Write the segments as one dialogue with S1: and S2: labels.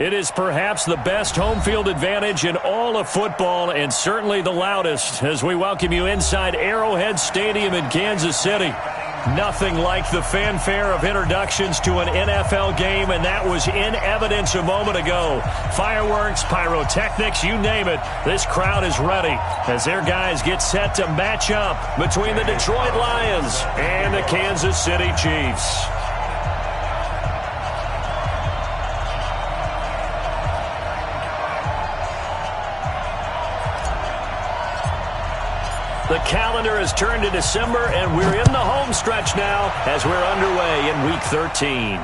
S1: It is perhaps the best home field advantage in all of football and certainly the loudest as we welcome you inside Arrowhead Stadium in Kansas City. Nothing like the fanfare of introductions to an NFL game, and that was in evidence a moment ago. Fireworks, pyrotechnics, you name it, this crowd is ready as their guys get set to match up between the Detroit Lions and the Kansas City Chiefs. The calendar has turned to December, and we're in the home stretch now as we're underway in Week 13.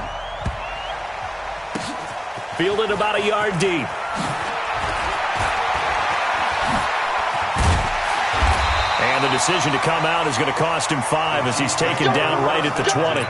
S1: Fielded about a yard deep. And the decision to come out is going to cost him 5 as he's taken down right at the 20.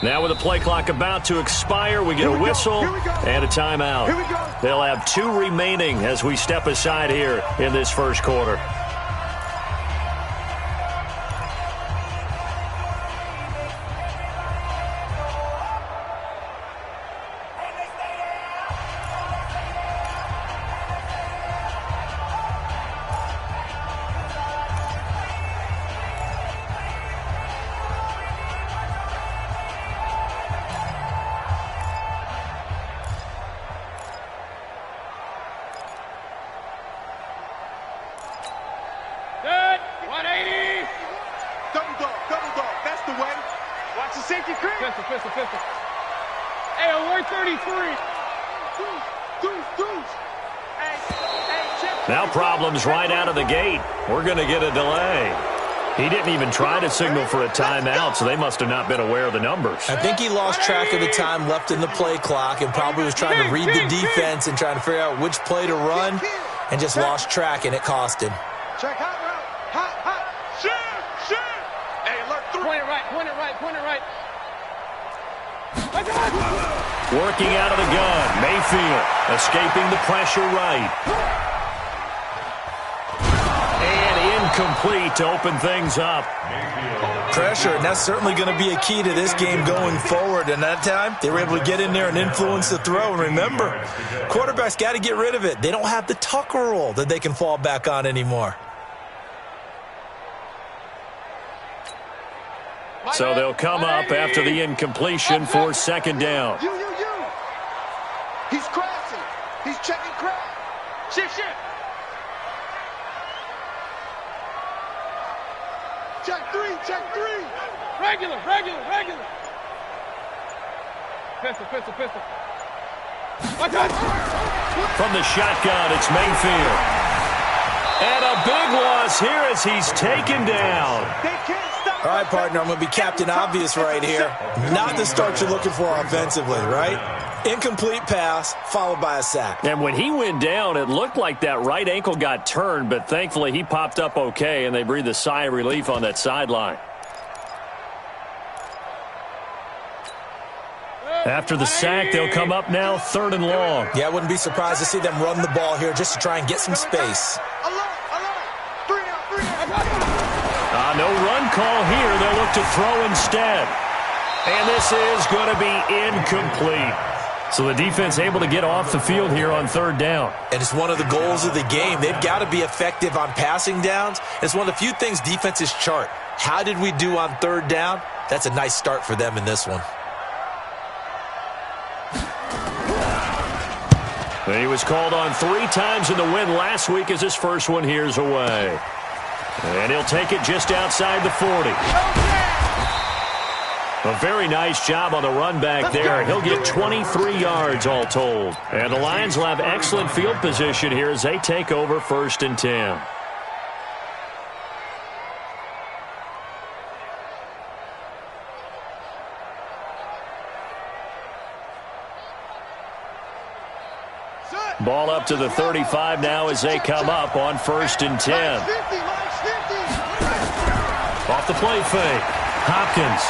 S1: Now with the play clock about to expire, we get a whistle and a timeout. They'll have 2 remaining as we step aside here in this first quarter. Now problems right out of the gate. We're going to get a delay. He didn't even try to signal for a timeout, so they must have not been aware of the numbers.
S2: I think he lost track of the time left in the play clock and probably was trying to read the defense and trying to figure out which play to run and just lost track, and it cost him.
S3: Check hot route. Hot. Shoot. Hey, alert 3. Point it right.
S1: Working out of the gun. Mayfield escaping the pressure right. Complete to open things up.
S2: Pressure, and that's certainly going to be a key to this game going forward. And that time, they were able to get in there and influence the throw. And remember, quarterbacks got to get rid of it. They don't have the Tucker rule that they can fall back on anymore.
S1: So they'll come up after the incompletion for second down.
S3: You. He's crashing. He's checking crash. Shift. Check three. Regular. Pistol.
S1: From the shotgun, it's Mayfield. And a big loss here as he's taken down.
S2: All right, partner, I'm going to be Captain Obvious right here. Not the start you're looking for offensively, right? Incomplete pass, followed by a sack.
S1: And when he went down, it looked like that right ankle got turned, but thankfully he popped up okay, and they breathed a sigh of relief on that sideline. After the sack, they'll come up now 3rd and long.
S2: Yeah, I wouldn't be surprised to see them run the ball here just to try and get some space.
S1: No run call here. They'll look to throw instead. And this is going to be incomplete. So the defense able to get off the field here on 3rd down.
S2: And it's one of the goals of the game. They've got to be effective on passing downs. It's one of the few things defenses chart. How did we do on 3rd down? That's a nice start for them in this one.
S1: He was called on 3 times in the win last week as his first one here's away. And he'll take it just outside the 40. A very nice job on the run back there. He'll get 23 yards all told. And the Lions will have excellent field position here as they take over 1st and 10. Ball up to the 35 now as they come up on 1st and 10. Off the play fake. Hopkins.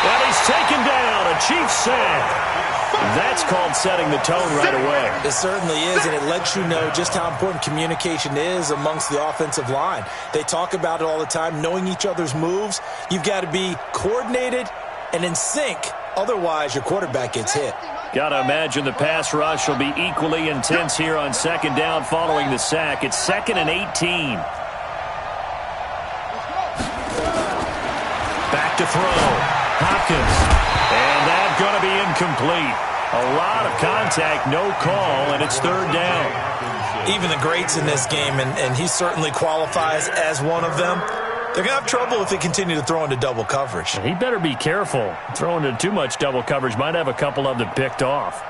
S1: And he's taken down. A Chiefs sack. That's called setting the tone right away.
S2: It certainly is, and it lets you know just how important communication is amongst the offensive line. They talk about it all the time, knowing each other's moves. You've got to be coordinated and in sync. Otherwise, your quarterback gets hit.
S1: Got to imagine the pass rush will be equally intense here on 2nd down following the sack. It's 2nd and 18. Back to throw. Hopkins. And that's going to be incomplete. A lot of contact, no call, and it's 3rd down.
S2: Even the greats in this game, and he certainly qualifies as one of them, they're going to have trouble if they continue to throw into double coverage.
S1: He better be careful. Throwing into too much double coverage might have a couple of them picked off.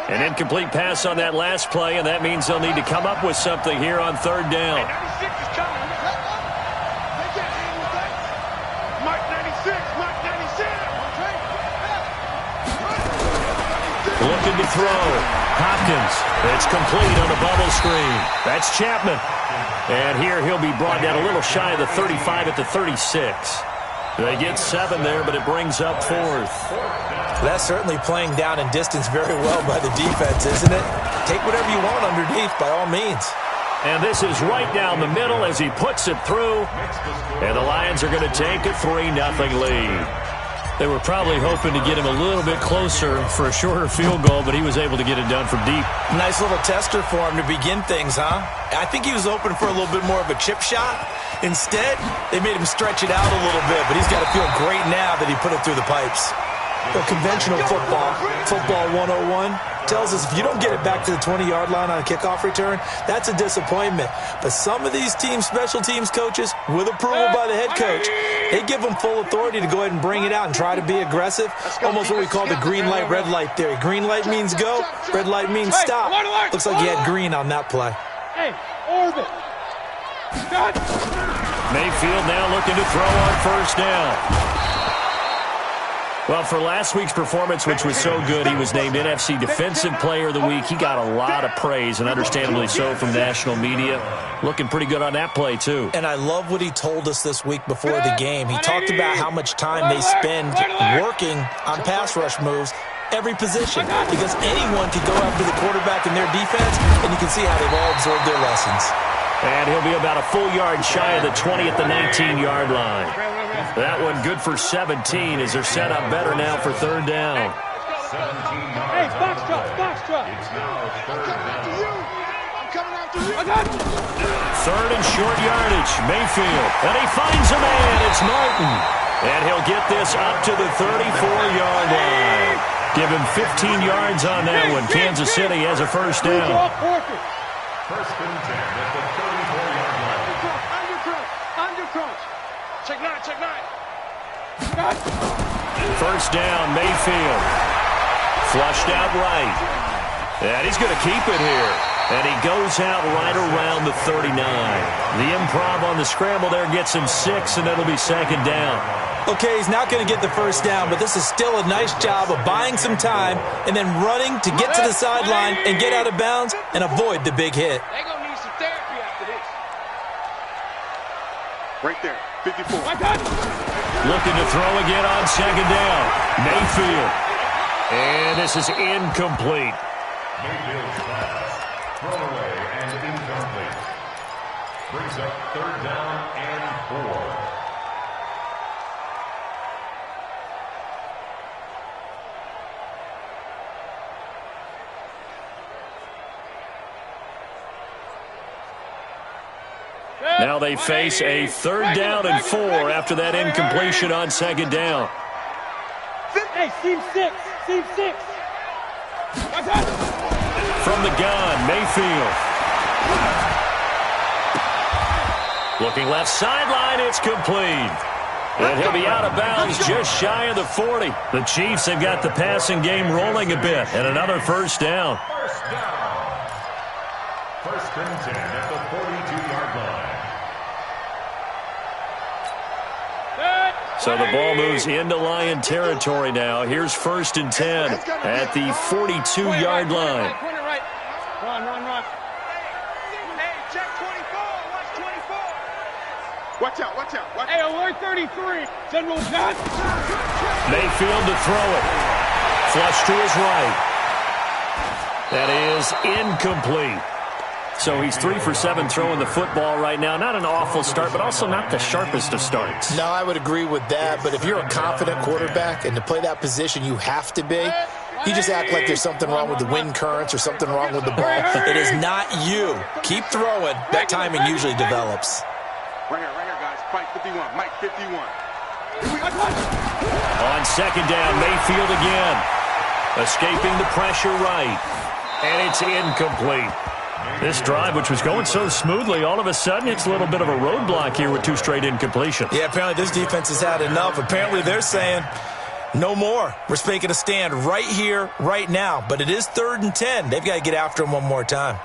S1: An incomplete pass on that last play, and that means they'll need to come up with something here on 3rd down. Looking to throw. Hopkins. It's complete on a bubble screen. That's Chapman. And here he'll be brought down a little shy of the 35 at the 36. They get 7 there, but it brings up 4th.
S2: That's certainly playing down in distance very well by the defense, isn't it? Take whatever you want underneath, by all means.
S1: And this is right down the middle as he puts it through. And the Lions are going to take a 3-0 lead. They were probably hoping to get him a little bit closer for a shorter field goal, but he was able to get it done from deep.
S2: Nice little tester for him to begin things, huh? I think he was hoping for a little bit more of a chip shot. Instead, they made him stretch it out a little bit, but he's got to feel great now that he put it through the pipes. Well, conventional football 101, tells us if you don't get it back to the 20-yard line on a kickoff return, that's a disappointment. But some of these special teams coaches, with approval by the head coach, they give them full authority to go ahead and bring it out and try to be aggressive. Almost what we call the green light, red light theory. Green light means go, red light means stop. Looks like he had green on that play.
S3: Hey, orbit.
S1: Mayfield now looking to throw on 1st down. Well, for last week's performance, which was so good, he was named NFC Defensive Player of the Week. He got a lot of praise, and understandably so, from national media. Looking pretty good on that play, too.
S2: And I love what he told us this week before the game. He talked about how much time they spend working on pass rush moves, every position, because anyone could go after the quarterback in their defense, and you can see how they've all absorbed their lessons.
S1: And he'll be about a full yard shy of the 20 at the 19-yard line. That one good for 17 as they're set up better now for 3rd down.
S3: Hey, box truck. I'm coming after you.
S1: 3rd and short yardage. Mayfield. And he finds a man. It's Martin. And he'll get this up to the 34-yard line. Give him 15 yards on that one. Kansas City has a 1st down.
S4: 1st and 10 at the 34-yard line.
S3: Under crunch. Check 9.
S1: 1st down, Mayfield. Flushed out right. And he's going to keep it here. And he goes out right around the 39. The improv on the scramble there gets him 6, and it'll be 2nd down.
S2: Okay, he's not going to get the 1st down, but this is still a nice job of buying some time and then running to get to the sideline and get out of bounds and avoid the big hit.
S3: They're going to need some therapy after this. Right there, 54.
S1: Looking to throw again on 2nd down. Mayfield. And this is incomplete.
S4: Mayfield's pass. Thrown away and incomplete. Brings up 3rd down and 4.
S1: Now they face a 3rd down and 4 after that incompletion on 2nd down.
S3: Hey, seam 6.
S1: From the gun, Mayfield. Looking left sideline, it's complete. And he'll be out of bounds just shy of the 40. The Chiefs have got the passing game rolling a bit, and another 1st down.
S4: 1st down. 1st and 10 at the 42-yard line.
S1: So the ball moves into Lion territory now. Here's 1st and 10 at the 42-yard line.
S3: Run. Hey, check 24. Watch 24. Watch out. Hey, alert 33. General John.
S1: Mayfield to throw it. Flush to his right. That is incomplete. So he's 3 for 7 throwing the football right now. Not an awful start, but also not the sharpest of starts.
S2: No, I would agree with that. But if you're a confident quarterback and to play that position you have to be, you just act like there's something wrong with the wind currents or something wrong with the ball. It is not you. Keep throwing. That timing usually develops.
S3: Right here, guys. Mike 51. Mike 51.
S1: On 2nd down, Mayfield again. Escaping the pressure right. And it's incomplete. This drive, which was going so smoothly, all of a sudden it's a little bit of a roadblock here with 2 straight incompletions.
S2: Yeah, apparently this defense has had enough. Apparently they're saying, no more. We're making a stand right here, right now. But it is 3rd and 10. They've got to get after him one more time.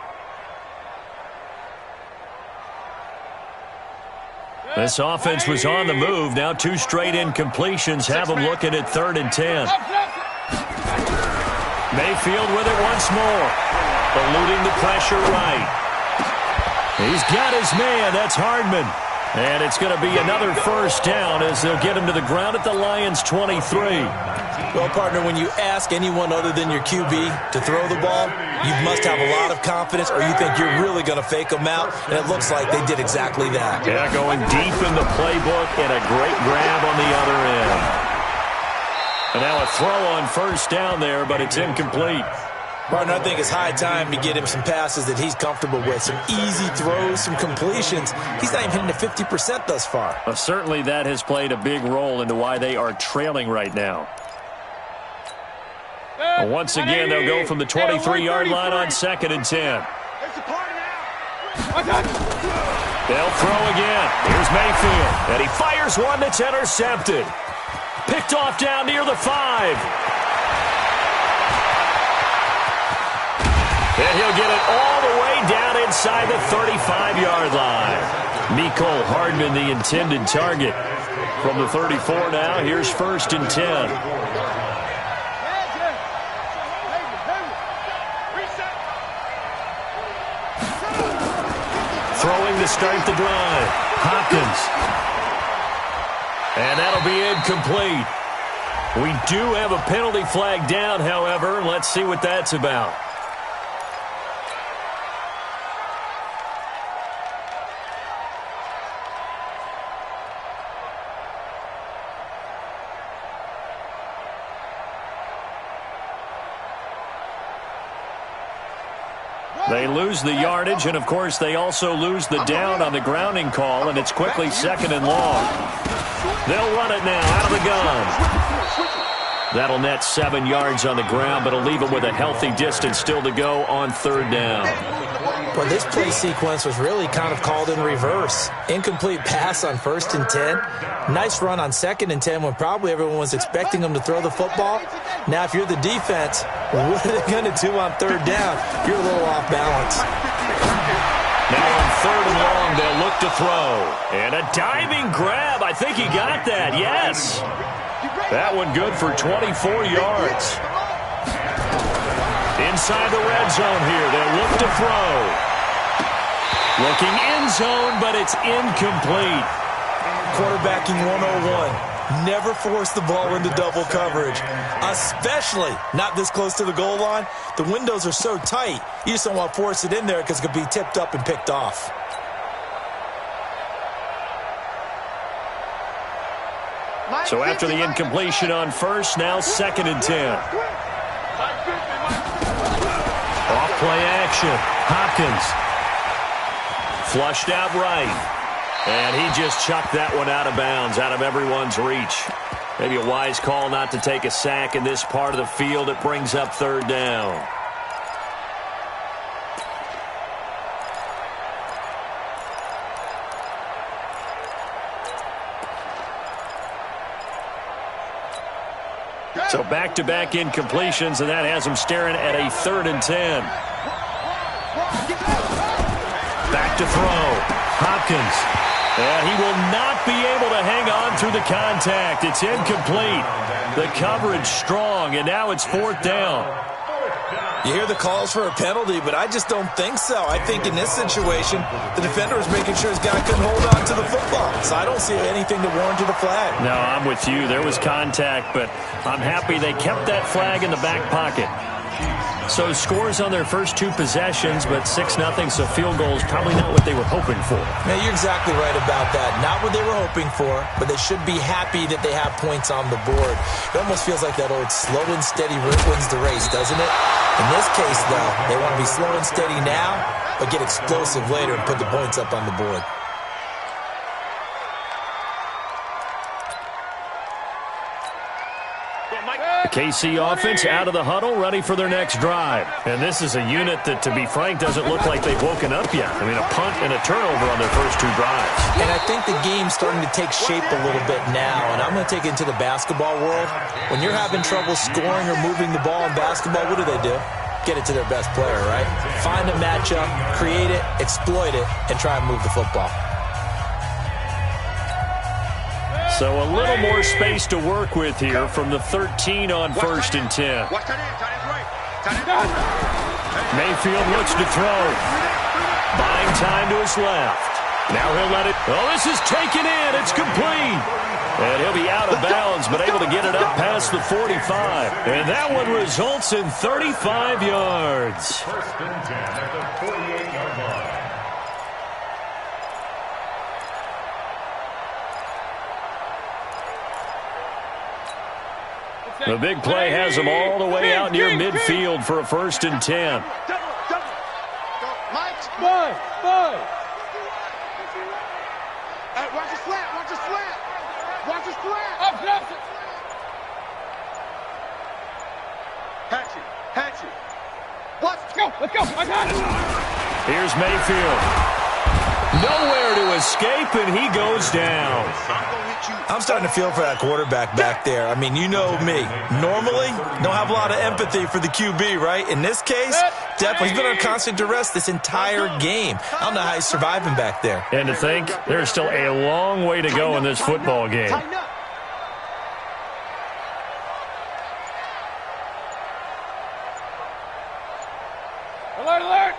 S1: This offense was on the move. Now 2 straight incompletions have them looking at 3rd and 10. Mayfield with it once more. Eluding the pressure right. He's got his man. That's Hardman. And it's going to be another 1st down as they'll get him to the ground at the Lions' 23.
S2: Well, partner, when you ask anyone other than your QB to throw the ball, you must have a lot of confidence or you think you're really going to fake them out, and it looks like they did exactly that.
S1: Yeah, going deep in the playbook and a great grab on the other end. And now a throw on 1st down there, but it's incomplete.
S2: Partner, I think it's high time to get him some passes that he's comfortable with. Some easy throws, some completions. He's not even hitting to 50% thus far.
S1: Well, certainly that has played a big role into why they are trailing right now. Well, once again, they'll go from the 23-yard line on 2nd and 10. They'll throw again. Here's Mayfield. And he fires one that's intercepted. Picked off down near the 5. And he'll get it all the way down inside the 35-yard line. Mecole Hardman, the intended target. From the 34 now, here's 1st and 10. Throwing to start the drive. Hopkins. And that'll be incomplete. We do have a penalty flag down, however. Let's see what that's about. They lose the yardage, and, of course, they also lose the down on the grounding call, and it's quickly 2nd and long. They'll run it now out of the gun. That'll net 7 yards on the ground, but it'll leave them with a healthy distance still to go on 3rd down.
S2: Well, this play sequence was really kind of called in reverse. Incomplete pass on 1st and 10. Nice run on 2nd and 10 when probably everyone was expecting them to throw the football. Now, if you're the defense, what are they going to do on 3rd down? You're a little off balance.
S1: Now on 3rd and long, they'll look to throw. And a diving grab. I think he got that. Yes. That one good for 24 yards. Inside the red zone here. They'll look to throw. Looking end zone, but it's incomplete.
S2: Quarterbacking 101. Never force the ball into double coverage, especially not this close to the goal line. The windows are so tight, you just don't want to force it in there because it could be tipped up and picked off.
S1: So after the incompletion on 1st, now 2nd and 10. Off play action. Hopkins. Flushed out right. And he just chucked that one out of bounds, out of everyone's reach. Maybe a wise call not to take a sack in this part of the field. It brings up 3rd down. So back-to-back incompletions, and that has them staring at a 3rd and 10. Back to throw. Hopkins. And he will not be able to hang on through the contact. It's incomplete. The coverage strong, and now it's 4th down.
S2: You hear the calls for a penalty, but I just don't think so. I think in this situation, the defender was making sure his guy couldn't hold on to the football. So I don't see anything to warrant the flag.
S1: No, I'm with you. There was contact, but I'm happy they kept that flag in the back pocket. So scores on their first 2 possessions, but 6-0, so field goal is probably not what they were hoping for.
S2: Now, you're exactly right about that. Not what they were hoping for, but they should be happy that they have points on the board. It almost feels like that old slow and steady wins the race, doesn't it? In this case, though, they want to be slow and steady now, but get explosive later and put the points up on the board.
S1: The KC offense out of the huddle, ready for their next drive. And this is a unit that, to be frank, doesn't look like they've woken up yet. I mean, a punt and a turnover on their first 2 drives.
S2: And I think the game's starting to take shape a little bit now, and I'm going to take it into the basketball world. When you're having trouble scoring or moving the ball in basketball, what do? Get it to their best player, right? Find a matchup, create it, exploit it, and try and move the football.
S1: So a little more space to work with here from the 13 on 1st and 10. Mayfield looks to throw. Buying time to his left. Now he'll let it. Oh, this is taken in. It's complete. And he'll be out of bounds, but able to get it up past the 45. And that one results in 35 yards.
S4: 1st and 10 at the 48-yard line.
S1: The big play has them all the way out near midfield for a 1st and 10.
S3: Boy. Watch his flat. Watch his flat. Hatch it. Let's go. I got it.
S1: Here's Mayfield. Nowhere to escape, and he goes down.
S2: I'm starting to feel for that quarterback back there. I mean, you know me. Normally, don't have a lot of empathy for the QB, right? In this case, definitely. He's been under constant duress this entire game. I don't know how he's surviving back there.
S1: And to think, there's still a long way to go in this football game.
S3: Alert!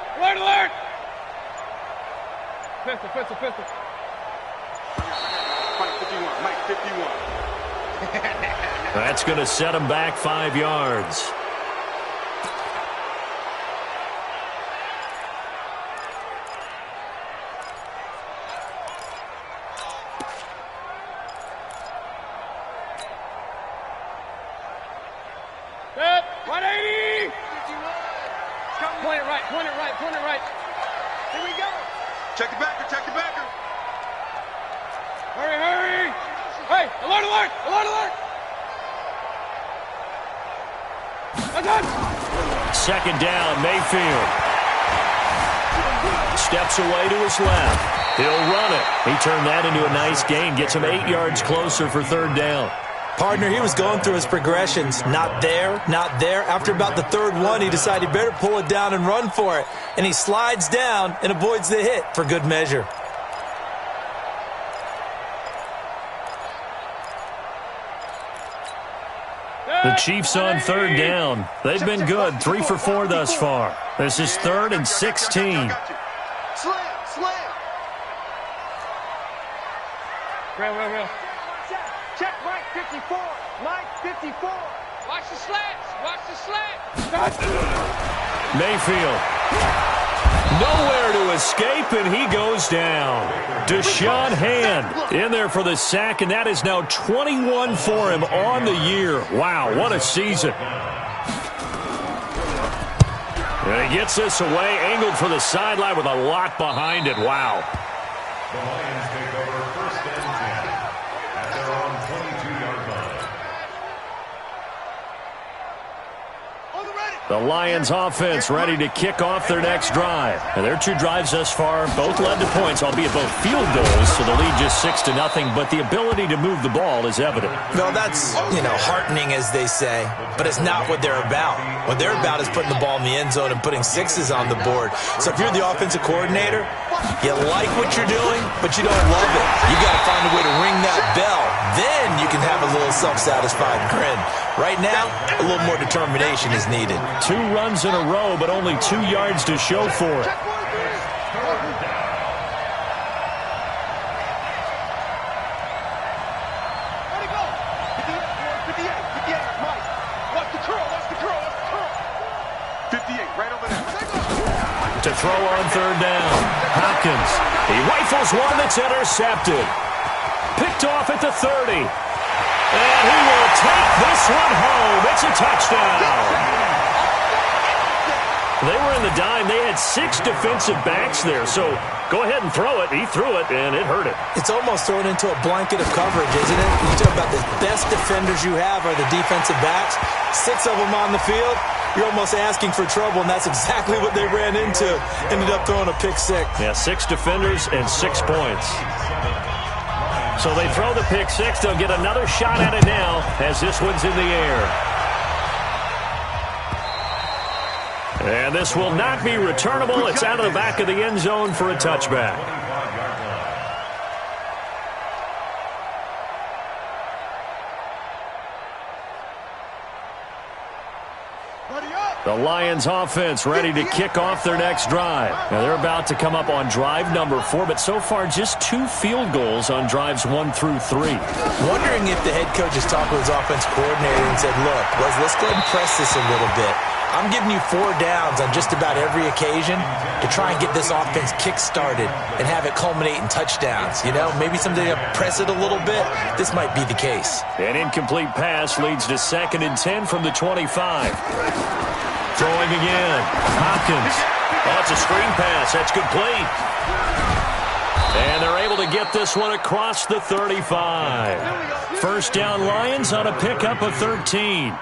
S3: Pistol. Mike 51.
S1: That's going to set him back 5 yards.
S3: Set. 180. Point it right. Here we go. Check the backer. Hurry. Hey, alert.
S1: Second down, Mayfield. Steps away to his left. He'll run it. He turned that into a nice gain. Gets him 8 yards closer for 3rd down.
S2: Partner, he was going through his progressions. Not there. After about the 3rd one, he decided he better pull it down and run for it. And he slides down and avoids the hit for good measure.
S1: The Chiefs on 3rd down. They've been good. 3 for 4 thus far. This is 3rd and 16.
S3: Slam. Real. Check Mike 54. Watch the slats.
S1: Mayfield. Nowhere to escape, and he goes down. Deshaun Hand in there for the sack, and that is now 21 for him on the year. Wow, what a season. And he gets this away, angled for the sideline with a lot behind it. Wow.
S4: The Lions take over 1st and 10 at their own 22-yard line.
S1: The Lions offense ready to kick off their next drive. And their 2 drives thus far both led to points, albeit both field goals, so the lead just 6-0, but the ability to move the ball is evident.
S2: Well, that's, heartening, as they say, but it's not what they're about. What they're about is putting the ball in the end zone and putting 6s on the board. So if you're the offensive coordinator, You like what you're doing, but you don't love it. You got to find a way to ring that bell. Then you can have a little self-satisfied grin. Right now, a little more determination is needed.
S1: 2 runs in a row, but only 2 yards to show for it. To throw on 3rd down. Hopkins. He rifles one that's intercepted. Picked off at the 30. And he will take this one home. It's a touchdown. They were in the dime. They had 6 defensive backs there. So go ahead and throw it. He threw it, and it hurt it.
S2: It's almost thrown into a blanket of coverage, isn't it? You talk about the best defenders you have are the defensive backs. 6 of them on the field. You're almost asking for trouble, and that's exactly what they ran into. Ended up throwing a pick 6.
S1: Yeah, 6 defenders and 6 points. So they throw the pick 6. They'll get another shot at it now as this one's in the air. And this will not be returnable. It's out of the back of the end zone for a touchback. The Lions offense ready to kick off their next drive. Now they're about to come up on drive number 4, but so far just 2 field goals on drives 1 through 3.
S2: Wondering if the head coach is talking with his offense coordinator and said, look, let's go ahead and press this a little bit. I'm giving you 4 downs on just about every occasion to try and get this offense kick-started and have it culminate in touchdowns. You know, maybe someday I'll press it a little bit. This might be the case.
S1: An incomplete pass leads to 2nd and 10 from the 25. Throwing again. Hopkins. Oh, it's a screen pass. That's complete. And they're able to get this one across the 35. First down Lions on a pickup of 13.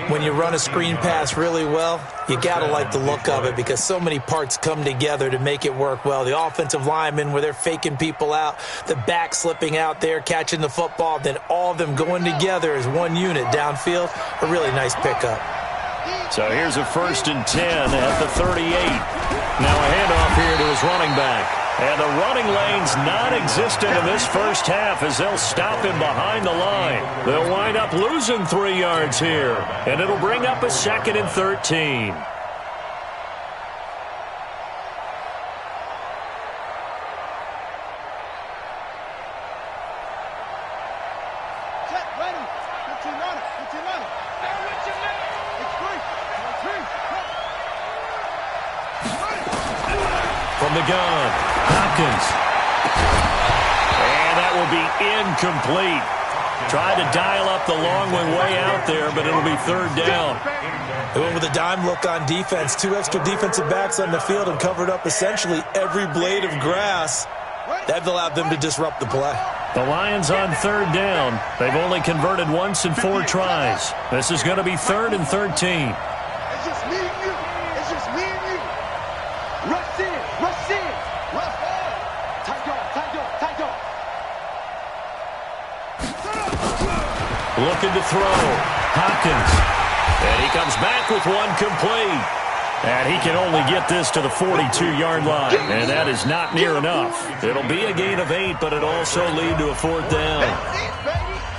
S2: When you run a screen pass really well, you got to like the look of it because so many parts come together to make it work well. The offensive linemen, where they're faking people out, the back slipping out there, catching the football, then all of them going together as one unit downfield. A really nice pickup.
S1: So here's a 1st and 10 at the 38. Now a handoff here to his running back. And the running lane's non-existent in this first half as they'll stop him behind the line. They'll wind up losing 3 yards here. And it'll bring up a 2nd and 13. From the gun, Hopkins. And that will be incomplete. Tried to dial up the long one way out there, but it'll be 3rd down.
S2: They went with a dime look on defense. 2 extra defensive backs on the field and covered up essentially every blade of grass. That allowed them to disrupt the play.
S1: The Lions on 3rd down. They've only converted once in 4 tries. This is going to be 3rd and 13.
S3: It's just me and you. It's just me and you. Rush in. Rush in. Rush in. Tight dog. Tight dog. Tight dog.
S1: Looking to throw. Hopkins. And he comes back with one complete. And he can only get this to the 42-yard line. And that is not near enough. It'll be a gain of 8, but it'll also lead to a 4th down.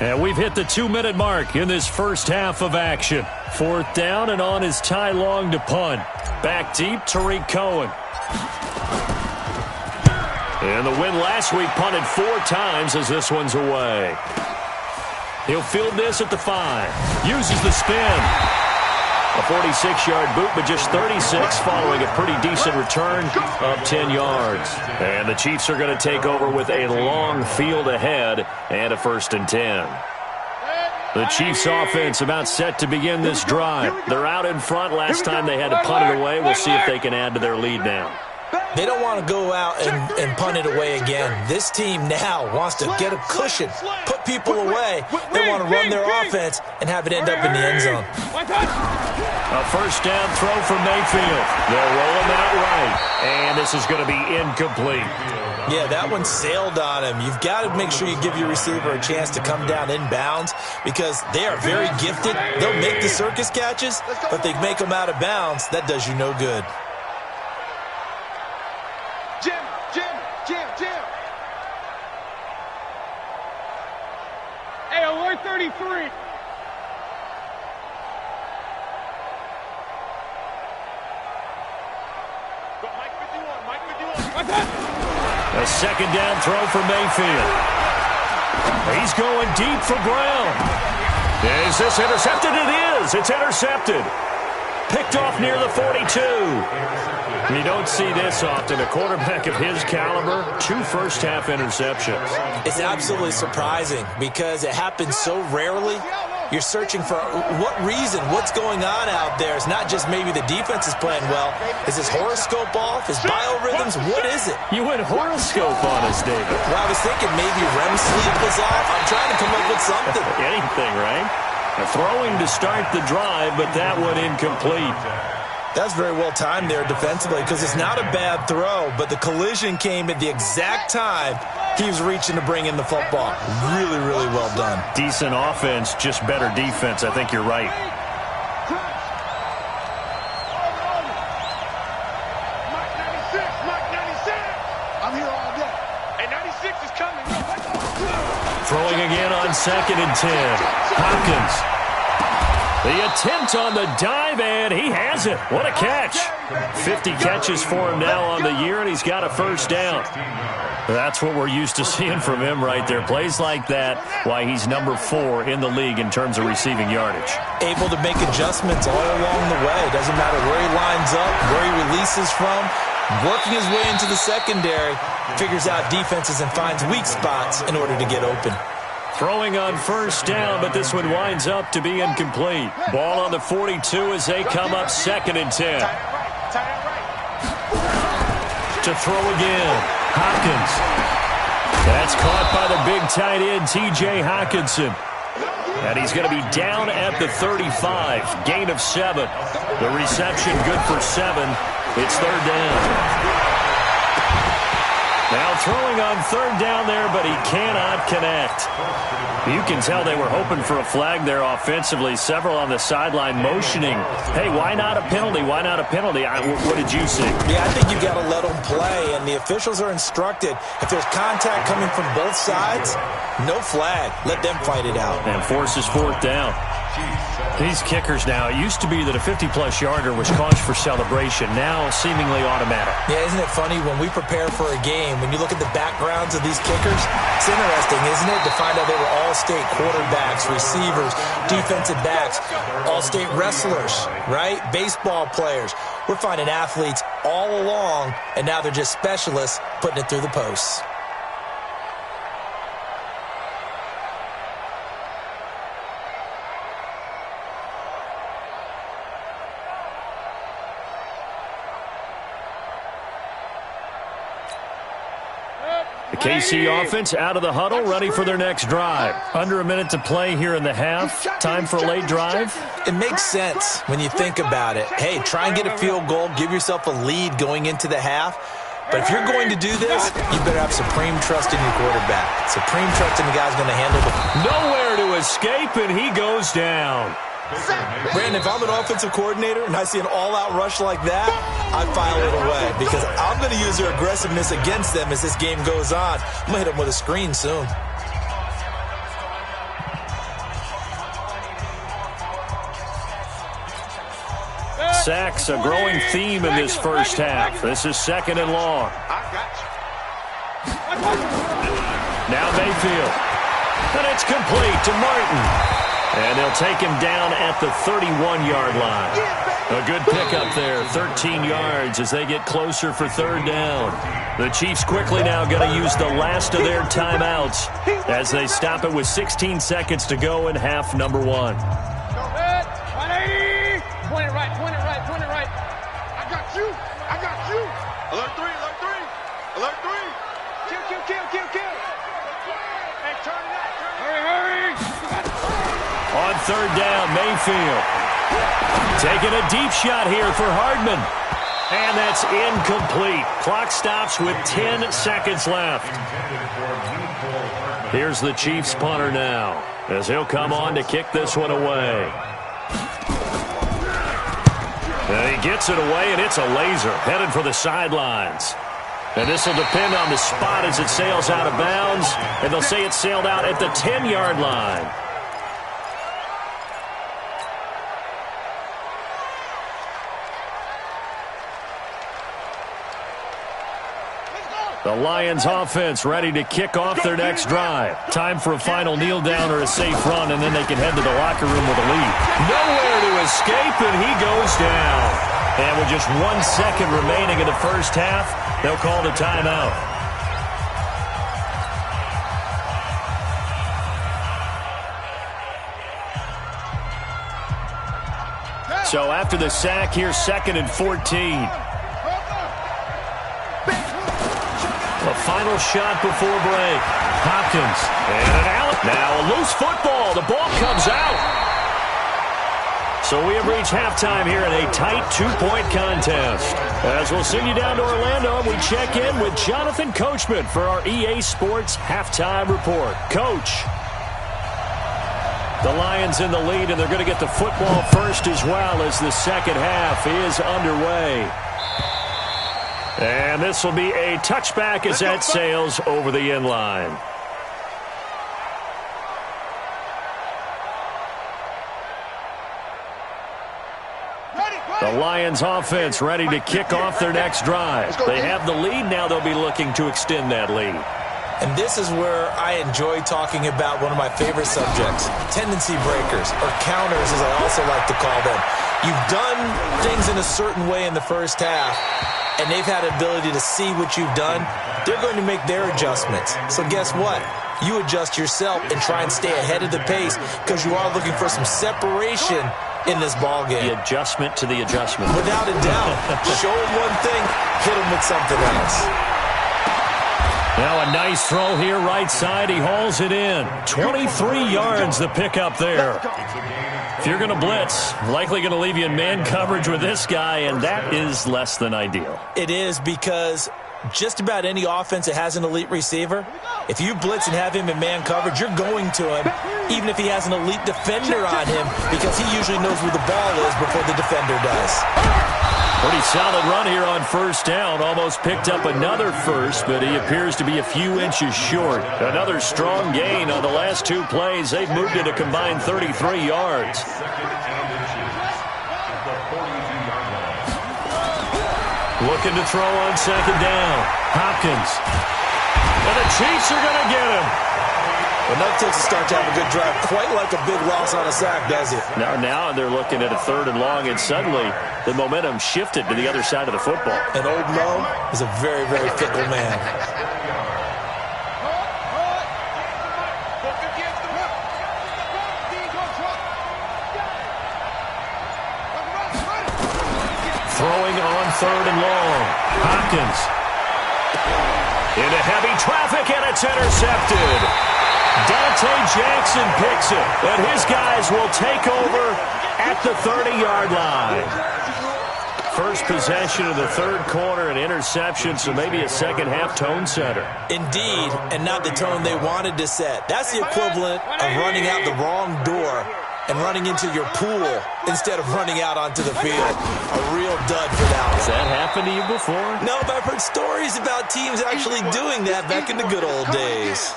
S1: And we've hit the 2-minute mark in this first half of action. 4th down, and on is Ty Long to punt. Back deep, Tariq Cohen. And the win last week punted 4 times as this one's away. He'll field this at the 5. Uses the spin. A 46-yard boot, but just 36 following a pretty decent return of 10 yards. And the Chiefs are going to take over with a long field ahead and a 1st and 10. The Chiefs offense about set to begin this drive. They're out in front. Last time they had to punt it away. We'll see if they can add to their lead now.
S2: They don't want to go out and punt it away again. This team now wants to get a cushion, put people away. They want to run their offense and have it end up in the end zone.
S1: A 1st down throw from Mayfield. They'll roll him out right, and this is going to be incomplete.
S2: Yeah, that one sailed on him. You've got to make sure you give your receiver a chance to come down inbounds because they are very gifted. They'll make the circus catches, but they make them out of bounds. That does you no good.
S3: Jim, 3.
S1: A second down throw for Mayfield. He's going deep for Brown. Is this intercepted? It is. It's intercepted. Picked off near the 42. You don't see this often. A quarterback of his caliber, 2 first-half interceptions.
S2: It's absolutely surprising because it happens so rarely. You're searching for what reason, what's going on out there. It's not just maybe the defense is playing well. Is his horoscope off? His biorhythms? What is it?
S1: You went horoscope on us, David.
S2: Well, I was thinking maybe REM sleep was off. I'm trying to come up with something.
S1: Anything, right? Throwing to start the drive, but that one incomplete.
S2: That's very well timed there defensively because it's not a bad throw, but the collision came at the exact time he was reaching to bring in the football. Really, really well done.
S1: Decent offense, just better defense. I think you're right.
S3: Mike 96. I'm here all day. And 96 is coming.
S1: Throwing again on 2nd and 10. Hopkins. The attempt on the dive, and he has it. What a catch. 50 catches for him now on the year, and he's got a first down. That's what we're used to seeing from him right there. Plays like that, why he's number 4 in the league in terms of receiving yardage.
S2: Able to make adjustments all along the way. Doesn't matter where he lines up, where he releases from. Working his way into the secondary, figures out defenses and finds weak spots in order to get open.
S1: Throwing on first down, but this one winds up to be incomplete. Ball on the 42 as they come up 2nd and 10. To throw again. Hopkins. That's caught by the big tight end, T.J. Hockenson. And he's going to be down at the 35. Gain of 7. The reception good for 7. It's 3rd down. Now throwing on 3rd down there, but he cannot connect. You can tell they were hoping for a flag there offensively. Several on the sideline motioning. Hey, why not a penalty? Why not a penalty? What did you see?
S2: Yeah, I think you've got to let them play, and the officials are instructed. If there's contact coming from both sides, no flag. Let them fight it out.
S1: And forces 4th down. These kickers now, it used to be that a 50-plus yarder was cause for celebration. Now seemingly automatic.
S2: Yeah, isn't it funny when we prepare for a game, when you look at the backgrounds of these kickers, it's interesting, isn't it, to find out they were all-state quarterbacks, receivers, defensive backs, all-state wrestlers, right? Baseball players. We're finding athletes all along, and now they're just specialists putting it through the posts.
S1: The KC offense out of the huddle, ready for their next drive. Under a minute to play here in the half. Time for a late drive.
S2: It makes sense when you think about it. Hey, try and get a field goal, give yourself a lead going into the half. But if you're going to do this, you better have supreme trust in your quarterback. Supreme trust in the guy's going to handle the...
S1: Nowhere to escape, and he goes down.
S2: Brandon, if I'm an offensive coordinator and I see an all-out rush like that, I file it away because I'm going to use their aggressiveness against them as this game goes on. I'm going to hit them with a screen soon.
S1: Sacks, a growing theme in this first half. This is 2nd and long. Now Mayfield. And it's complete to Martin. And they'll take him down at the 31-yard line. A good pickup there, 13 yards as they get closer for 3rd down. The Chiefs quickly now going to use the last of their timeouts as they stop it with 16 seconds to go in half number 1.
S3: 180. Point it right. I got you. Alert 3. Kill. Hey, turn it up. Hurry.
S1: On 3rd down, Mayfield. Taking a deep shot here for Hardman. And that's incomplete. Clock stops with 10 seconds left. Here's the Chiefs punter now as he'll come on to kick this one away. And he gets it away, and it's a laser headed for the sidelines. And this will depend on the spot as it sails out of bounds. And they'll say it sailed out at the 10-yard line. The Lions offense ready to kick off their next drive. Time for a final kneel down or a safe run, and then they can head to the locker room with a lead. Nowhere to escape, and he goes down. And with just 1 second remaining in the first half, they'll call the timeout. So after the sack, here's 2nd and 14. A final shot before break. Hopkins. And an out. Now a loose football. The ball comes out. So we have reached halftime here in a tight 2-point contest. As we'll send you down to Orlando, we check in with Jonathan Coachman for our EA Sports Halftime Report. Coach. The Lions in the lead, and they're going to get the football first as well as the second half is underway. And this will be a touchback as that sails over the end line. The Lions offense ready to kick off their next drive. They have the lead. Now they'll be looking to extend that lead.
S2: And this is where I enjoy talking about one of my favorite subjects, tendency breakers, or counters as I also like to call them. You've done things in a certain way in the first half, and they've had the ability to see what you've done. They're going to make their adjustments. So guess what? You adjust yourself and try and stay ahead of the pace because you are looking for some separation in this ball game.
S1: The adjustment to the adjustment.
S2: Without a doubt. Show them one thing, hit them with something else.
S1: Now a nice throw here, right side. He hauls it in. 23 yards the pickup there. If you're going to blitz, likely going to leave you in man coverage with this guy, and that is less than ideal.
S2: It is because just about any offense that has an elite receiver, if you blitz and have him in man coverage, you're going to him, even if he has an elite defender on him, because he usually knows where the ball is before the defender does.
S1: Pretty solid run here on first down. Almost picked up another first, but he appears to be a few inches short. Another strong gain on the last 2 plays. They've moved it a combined 33 yards. Looking to throw on second down. Hopkins. And the Chiefs are going to get him.
S2: Enough takes to start to have a good drive. Quite like a big loss on a sack, does it?
S1: Now they're looking at a 3rd and long, and suddenly the momentum shifted to the other side of the football.
S2: And Old Mo is a very, very fickle man.
S1: Throwing on 3rd and long. Hopkins. Into heavy traffic, and it's intercepted. Dante Jackson picks it, and his guys will take over at the 30-yard line. First possession of the 3rd quarter, an interception, so maybe a second-half tone setter.
S2: Indeed, and not the tone they wanted to set. That's the equivalent of running out the wrong door and running into your pool instead of running out onto the field. A real dud for that one.
S1: Has that happened to you before?
S2: No, but I've heard stories about teams actually doing that back in the good old days.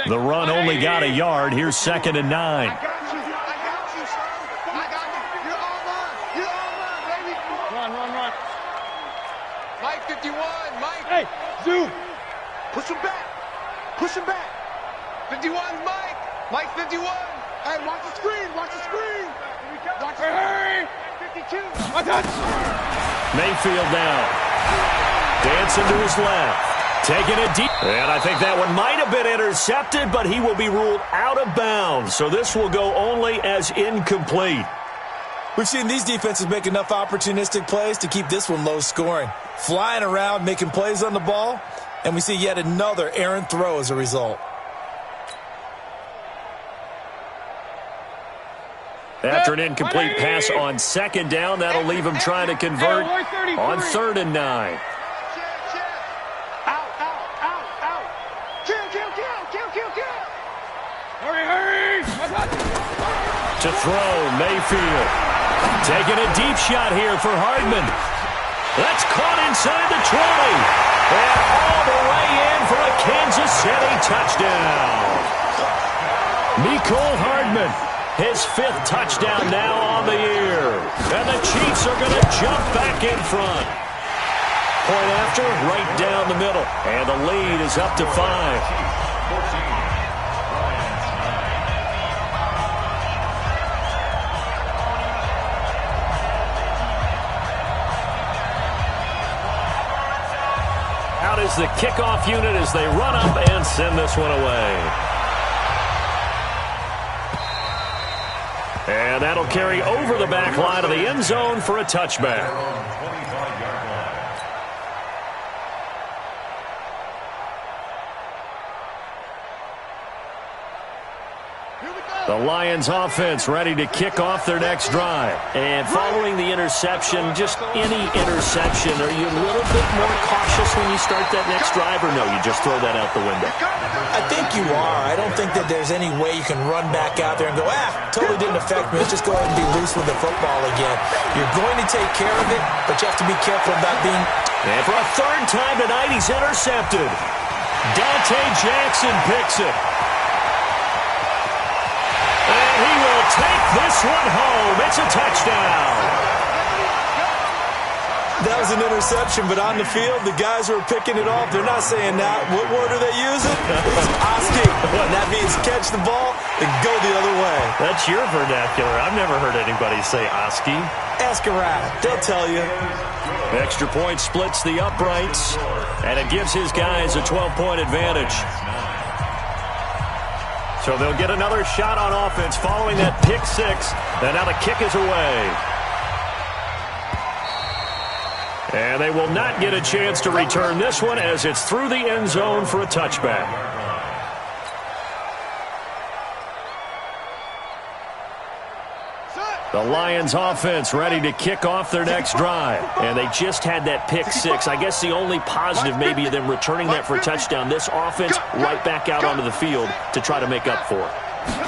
S1: The run only got a yard. Here's 2nd and 9.
S3: I got you. You're all mine. You're all mine, baby. Run. Mike 51. Mike. Hey, zoom. Push him back. 51's Mike. Mike 51. Hey, watch the screen. Watch the screen. Hey. 52.
S1: Mayfield now. Dancing to his left. Taking it deep. And I think that one might have been intercepted, but he will be ruled out of bounds. So this will go only as incomplete.
S2: We've seen these defenses make enough opportunistic plays to keep this one low scoring. Flying around, making plays on the ball, and we see yet another errant throw as a result.
S1: After an incomplete pass on 2nd down, that'll leave him trying to convert on 3rd and 9.
S3: Hurry.
S1: To throw, Mayfield. Taking a deep shot here for Hardman. That's caught inside the 20. And all the way in for a Kansas City touchdown. Mecole Hardman His 5th touchdown now on the year. And the Chiefs are going to jump back in front. Point after, right down the middle. And the lead is up to 5. Out is the kickoff unit as they run up and send this one away. And that'll carry over the back line of the end zone for a touchback. The Lions offense ready to kick off their next drive. And following the interception, just any interception, are you a little bit more cautious when you start that next drive, or no, you just throw that out the window?
S2: I think you are. I don't think that there's any way you can run back out there and go, totally didn't affect me. Let's just go ahead and be loose with the football again. You're going to take care of it, but you have to be careful about being...
S1: And for a 3rd time tonight, he's intercepted. Dante Jackson picks it. And he will take this one home. It's a touchdown.
S2: That was an interception, but on the field, the guys who are picking it off, they're not saying that. What word are they using? It's Oski. And that means catch the ball and go the other way.
S1: That's your vernacular. I've never heard anybody say Oski.
S2: Ask a rat. They'll tell you.
S1: The extra point splits the uprights, and it gives his guys a 12-point advantage. So they'll get another shot on offense following that pick 6. And now the kick is away. And they will not get a chance to return this one as it's through the end zone for a touchback. The Lions offense ready to kick off their next drive. And they just had that pick 6. I guess the only positive maybe of them returning that for a touchdown. This offense right back out onto the field to try to make up for it.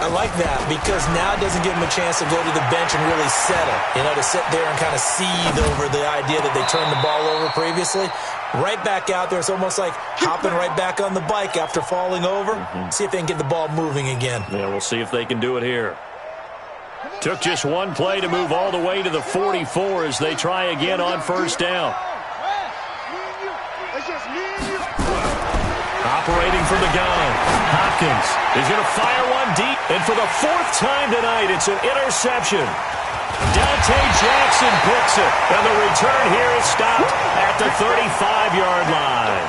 S2: I like that because now it doesn't give them a chance to go to the bench and really settle. You know, to sit there and kind of seethe over the idea that they turned the ball over previously. Right back out there. It's almost like hopping right back on the bike after falling over. See if they can get the ball moving again.
S1: Yeah, we'll see if they can do it here. Took just one play to move all the way to the 44 as they try again on 1st down. Operating from the gun, Hopkins is going to fire one deep, and for the 4th time tonight, it's an interception. Dante Jackson picks it, and the return here is stopped at the 35-yard line.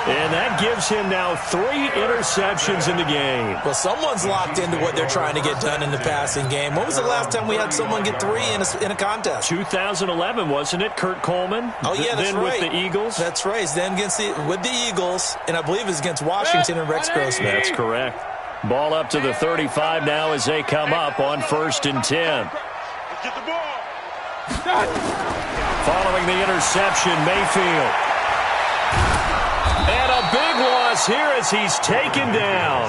S1: And that gives him now 3 interceptions in the game.
S2: Well, someone's locked into what they're trying to get done in the passing game. When was the last time we had someone get 3 in a contest?
S1: 2011, wasn't it? Kurt Coleman?
S2: Oh, yeah, that's
S1: then
S2: right.
S1: With the Eagles?
S2: That's right. Then with the Eagles, and I believe it's against Washington and Rex Grossman.
S1: That's correct. Ball up to the 35 now as they come up on 1st and 10.
S3: Get the ball.
S1: Following the interception, Mayfield. And a big loss here as he's taken down.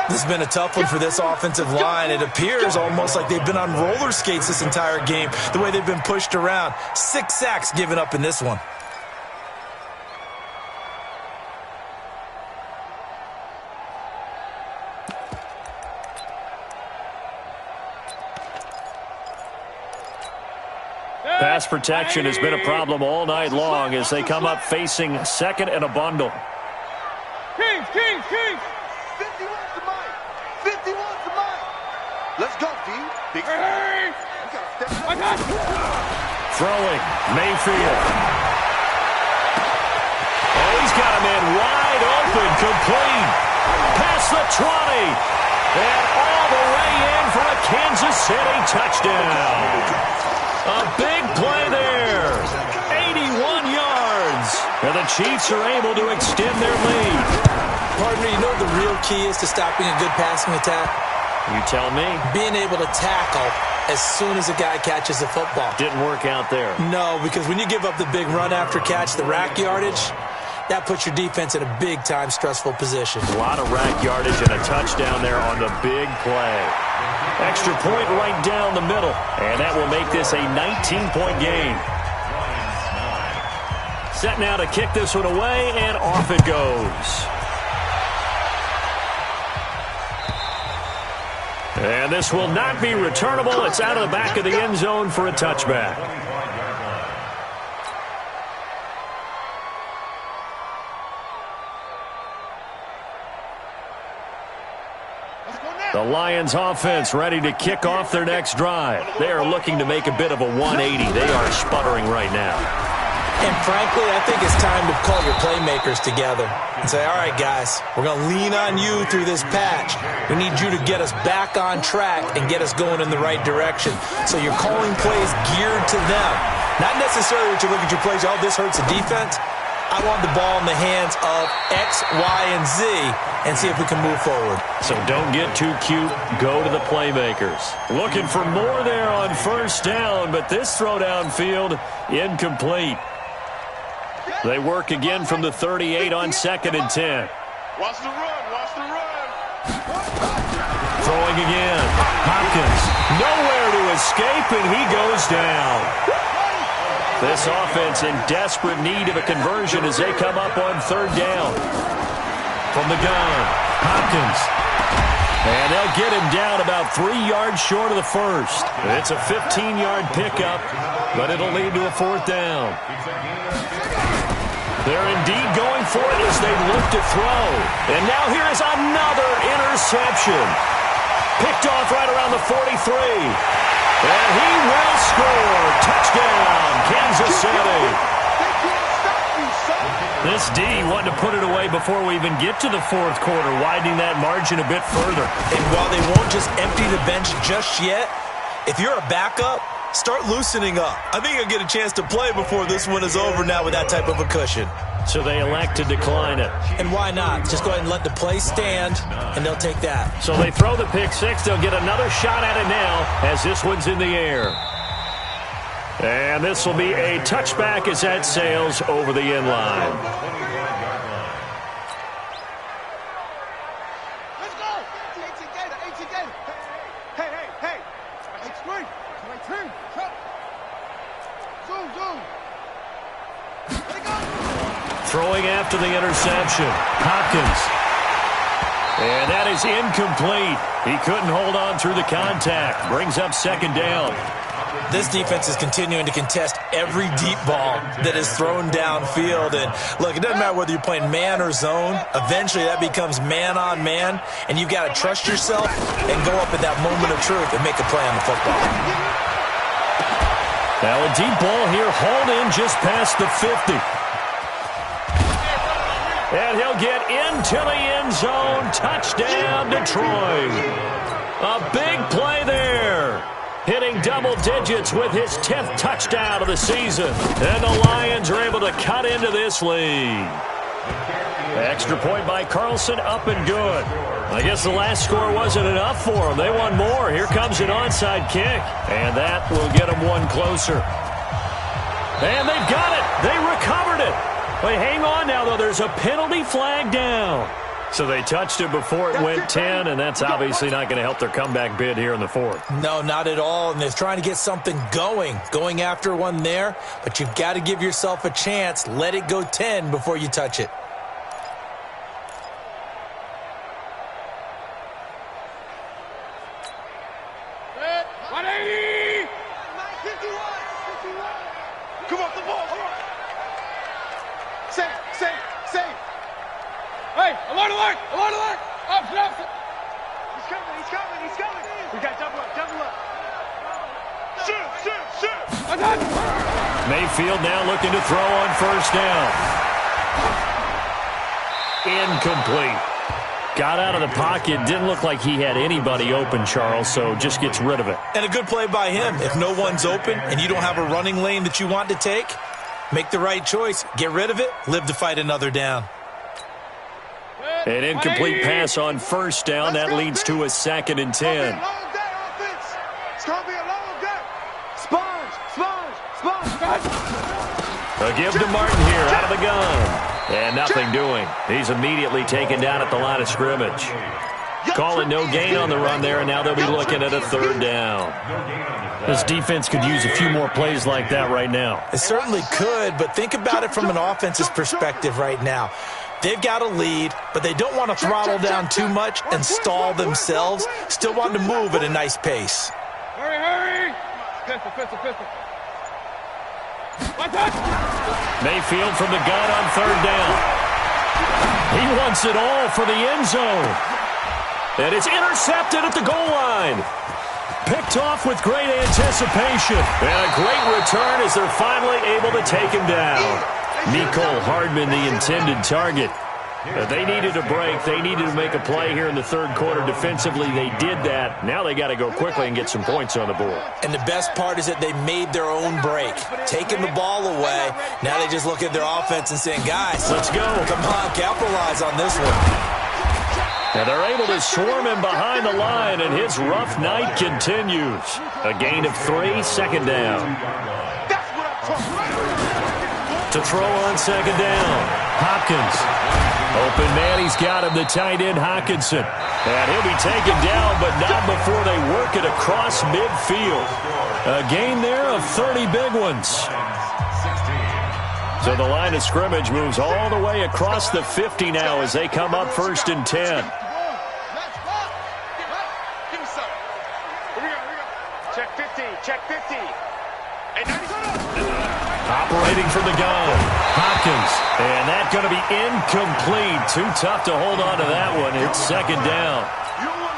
S2: This has been a tough one for this offensive line. It appears almost like they've been on roller skates this entire game, the way they've been pushed around. 6 sacks given up in this one.
S1: Pass protection has been a problem all night long as they come up facing 2nd and a bundle.
S3: Kings. 51's the mic. 51's the mic. Let's go, D.
S1: Throwing, Mayfield. Oh, he's got a man wide open, complete. Past the 20. And all the way in for a Kansas City touchdown. A big play there. 81 yards. And the Chiefs are able to extend their lead.
S2: Partner, you know what the real key is to stopping a good passing attack?
S1: You tell me.
S2: Being able to tackle as soon as a guy catches the football.
S1: Didn't work out there.
S2: No, because when you give up the big run after catch, the rack yardage, that puts your defense in a big-time stressful position.
S1: A lot of rack yardage and a touchdown there on the big play. Extra point right down the middle, and that will make this a 19-point game. Set now to kick this one away, and off it goes. And this will not be returnable. It's out of the back of the end zone for a touchback. The Lions offense ready to kick off their next drive. They are looking to make a bit of a 180. They are sputtering right now.
S2: And frankly, I think it's time to call your playmakers together and say, all right, guys, we're going to lean on you through this patch. We need you to get us back on track and get us going in the right direction. So you're calling plays geared to them. Not necessarily that you look at your plays, oh, this hurts the defense. I want the ball in the hands of X, Y, and Z and see if we can move forward.
S1: So don't get too cute. Go to the playmakers. Looking for more there on first down, but this throw downfield incomplete. They work again from the 38 on 2nd and 10.
S3: Watch the run. Watch the run.
S1: Throwing again. Hopkins nowhere to escape, and he goes down. This offense in desperate need of a conversion as they come up on 3rd down. From the gun, Hopkins. And they'll get him down about 3 yards short of the first. It's a 15-yard pickup, but it'll lead to a 4th down. They're indeed going for it as they look to throw. And now here is another interception. Picked off right around the 43. And he will score. Touchdown, Kansas City. This D wanted to put it away before we even get to the 4th quarter, widening that margin a bit further.
S2: And while they won't just empty the bench just yet, if you're a backup, start loosening up. I think you'll get a chance to play before this one is over now with that type of a cushion.
S1: So they elect to decline it.
S2: And why not? Just go ahead and let the play stand, and they'll take that.
S1: So they throw the pick six. They'll get another shot at it now as this one's in the air. And this will be a touchback as that sails over the end line.
S3: Let's go. 18 Gator. 18 Gator. Hey. 18. 18. Zoom. Let it go.
S1: Throwing after the interception. Hopkins. And that is incomplete. He couldn't hold on through the contact. Brings up 2nd down.
S2: This defense is continuing to contest every deep ball that is thrown downfield. And look, it doesn't matter whether you're playing man or zone. Eventually that becomes man on man. And you've got to trust yourself and go up at that moment of truth and make a play on the football.
S1: Now a deep ball here, hauled in just past the 50. And he'll get into the end zone. Touchdown, Detroit. A big play there. Hitting double digits with his 10th touchdown of the season. And the Lions are able to cut into this lead. Extra point by Carlson, up and good. I guess the last score wasn't enough for them. They want more. Here comes an onside kick. And that will get them one closer. And they've got it. They recovered it. But hang on now, though. There's a penalty flag down. So they touched it before it went 10, and that's obviously not going to help their comeback bid here in the 4th.
S2: No, not at all. And they're trying to get something going after one there. But you've got to give yourself a chance. Let it go 10 before you touch it.
S3: Come off the ball. Safe. Hey, alert. Option. He's coming. We got double up. Shoot.
S1: Mayfield now looking to throw on 1st down. Incomplete. Got out of the pocket. Didn't look like he had anybody open, Charles, so just gets rid of it.
S2: And a good play by him. If no one's open and you don't have a running lane that you want to take, make the right choice. Get rid of it. Live to fight another down.
S1: An incomplete pass on 1st down. That leads to a 2nd and 10.
S3: It's going to be a long day. Sponge.
S1: A give to Martin here out of the gun. And nothing doing. He's immediately taken down at the line of scrimmage. Calling no gain on the run there, and now they'll be looking at a 3rd down. This defense could use a few more plays like that right now.
S2: It certainly could, but think about it from an offense's perspective right now. They've got a lead, but they don't want to throttle down too much and stall themselves. Still want to move at a nice pace.
S3: Hurry, hurry! Pistol.
S1: Mayfield from the gun on third down. He wants it all for the end zone. And it's intercepted at the goal line. Picked off with great anticipation. And a great return as they're finally able to take him down. Nicole Hardman, the intended target. They needed a break. They needed to make a play here in the third quarter defensively. They did that. Now they got to go quickly and get some points on the board.
S2: And the best part is that they made their own break. Taking the ball away. Now they just look at their offense and saying, guys,
S1: let's go.
S2: Come on, capitalize on this one.
S1: Now they're able to swarm him behind the line, and his rough night continues. A gain of 3, second down. To throw on second down. Hopkins. Open man, he's got him, the tight end Hawkinson. And he'll be taken down, but not before they work it across midfield. A gain there of 30 big ones. So the line of scrimmage moves all the way across the 50 now as they come up 1st and 10.
S3: Check 50.
S1: Operating from the gun, Hopkins, and that's going to be incomplete. Too tough to hold on to that one. It's second down.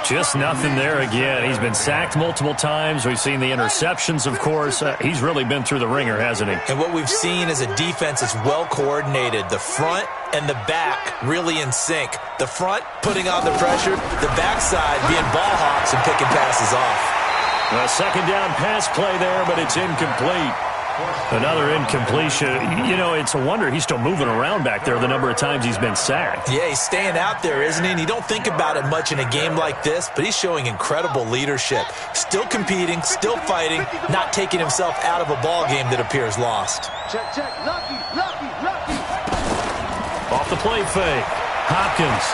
S1: Just nothing there again. He's been sacked multiple times. We've seen the interceptions, of course. He's really been through the ringer, hasn't he?
S2: And what we've seen is a defense that's well coordinated. The front and the back really in sync. The front putting on the pressure, the backside being ball hawks and picking passes off.
S1: A second down pass play there, but it's incomplete. Another incompletion. You know, it's a wonder he's still moving around back there the number of times he's been sacked.
S2: Yeah, he's staying out there, isn't he? And you don't think about it much in a game like this, but he's showing incredible leadership. Still competing, still fighting, not taking himself out of a ball game that appears lost.
S3: Check. Lucky.
S1: Off the play fake. Hopkins.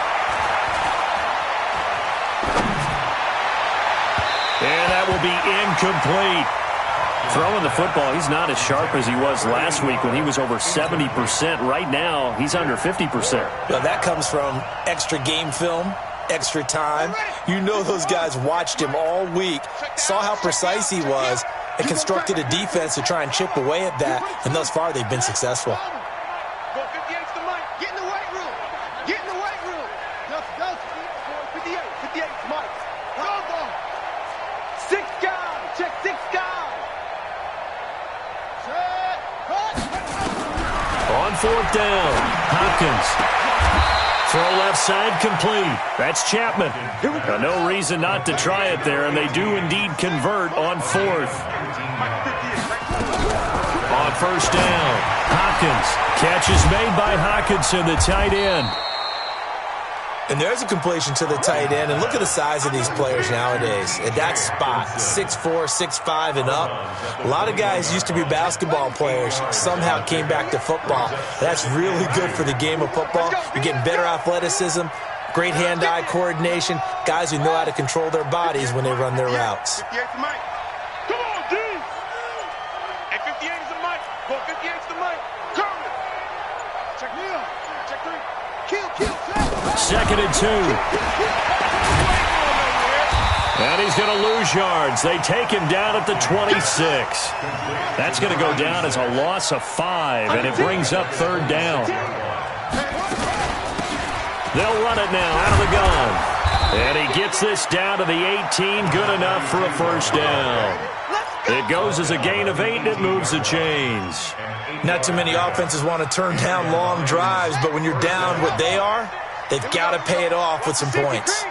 S1: And that will be incomplete. Throwing the football, he's not as sharp as he was last week when he was over 70%. Right now, he's under 50%.
S2: Well, that comes from extra game film, extra time. You know those guys watched him all week, saw how precise he was, and constructed a defense to try and chip away at that. And thus far, they've been successful.
S3: Go 58's the mic. Get in the weight room. Get in the weight room. 58's Mike. Go. 6 guys. Check 6 guys.
S1: On fourth down, Hopkins. Throw left side complete. That's Chapman. No reason not to try it there, and they do indeed convert on fourth. On first down, Hopkins. Catch is made by Hawkinson, the tight end.
S2: And there's a completion to the tight end. And look at the size of these players nowadays. At that spot, 6'4", 6'5", and up. A lot of guys used to be basketball players, somehow came back to football. That's really good for the game of football. You're getting better athleticism, great hand-eye coordination, guys who know how to control their bodies when they run their routes.
S3: 58's the mic. Come on, D. And 58's the mic. Go 58's the mic. Come. Check me out. Check 3. Kill.
S1: Second and 2. And he's going to lose yards. They take him down at the 26. That's going to go down as a loss of 5, and it brings up third down. They'll run it now out of the gun. And he gets this down to the 18, good enough for a first down. It goes as a gain of 8, and it moves the chains.
S2: Not too many offenses want to turn down long drives, but when you're down what they are, they've got to pay it off with some points.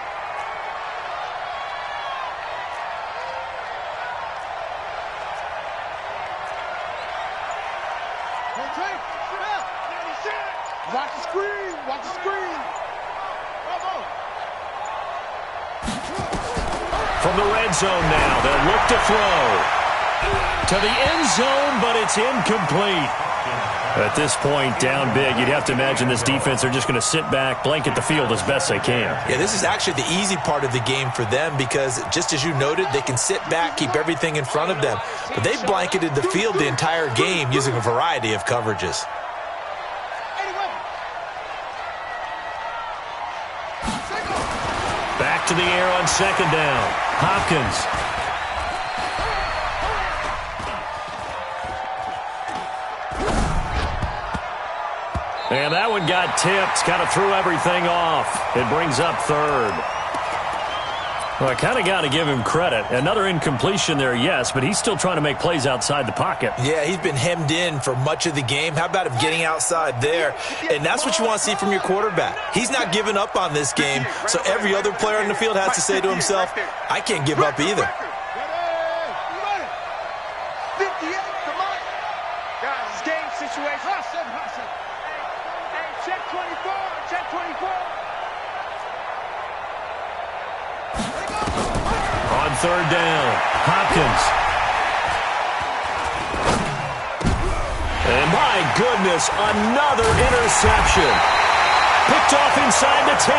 S3: Watch the screen.
S1: From the red zone now, they'll look to throw. To the end zone, but it's incomplete. At this point, down big, you'd have to imagine this defense, they're just going to sit back, blanket the field as best they can.
S2: Yeah, this is actually the easy part of the game for them because, just as you noted, they can sit back, keep everything in front of them. But they've blanketed the field the entire game using a variety of coverages.
S1: to the air on second down. Hopkins. And that one got tipped. Kind of threw everything off. It brings up third. Well, I kind of got to give him credit. Another incompletion there, yes, but he's still trying to make plays outside the pocket.
S2: Yeah, he's been hemmed in for much of the game. How about him getting outside there? And that's what you want to see from your quarterback. He's not giving up on this game, so every other player on the field has to say to himself, I can't give up either.
S3: 58, come on. Guys, it's game situation. Hey, check 24, check 24.
S1: On third down, Hopkins. And my goodness, another interception. Picked off inside the 10.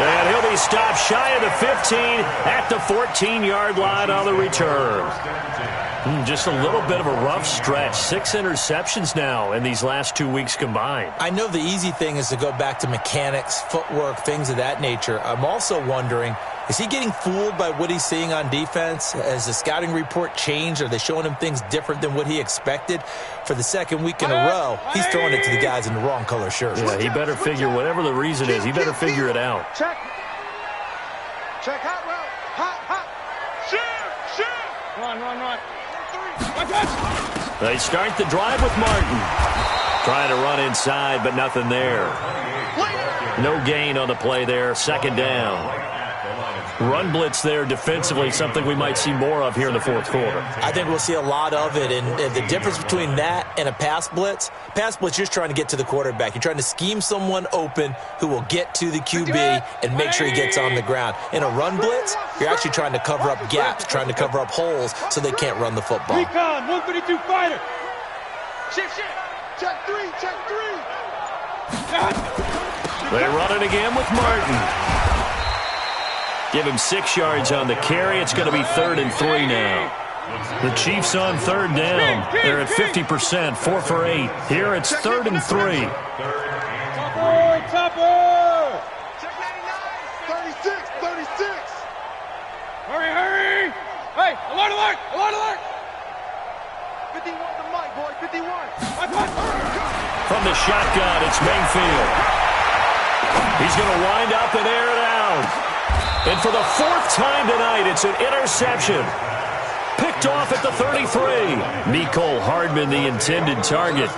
S1: And he'll be stopped shy of the 15 at the 14-yard line on the return. Just a little bit of a rough stretch. 6 interceptions now in these last 2 weeks combined.
S2: I know the easy thing is to go back to mechanics, footwork, things of that nature. I'm also wondering, is he getting fooled by what he's seeing on defense? Has the scouting report changed? Are they showing him things different than what he expected? For the second week in a row, he's throwing it to the guys in the wrong color shirts.
S1: Yeah, he better figure, whatever the reason is, he better figure it out.
S3: Check. Check hot route. Hot. Shoot. Run.
S1: They start the drive with Martin. Trying to run inside, but nothing there. No gain on the play there. Second down. Run blitz there defensively, something we might see more of here in the fourth quarter.
S2: I think we'll see a lot of it, and the difference between that and a pass blitz, you're just trying to get to the quarterback. You're trying to scheme someone open who will get to the QB and make sure he gets on the ground. In a run blitz, you're actually trying to cover up gaps, trying to cover up holes so they can't run the football.
S3: Recon, 152 fighter. Shift. Check three.
S1: They run it again with Martin. Give him 6 yards on the carry. It's going to be 3rd and 3 now. The Chiefs on third down. They're at 50%, 4 for 8. Here it's 3rd and 3.
S3: Topper! Check 99. 36. Hurry. Hey, alert. 51 to Mike, boy, 51.
S1: From the shotgun, it's Mayfield. He's going to wind up and air it out. And for the 4th time tonight, it's an interception. Picked off at the 33. Mecole Hardman, the intended target.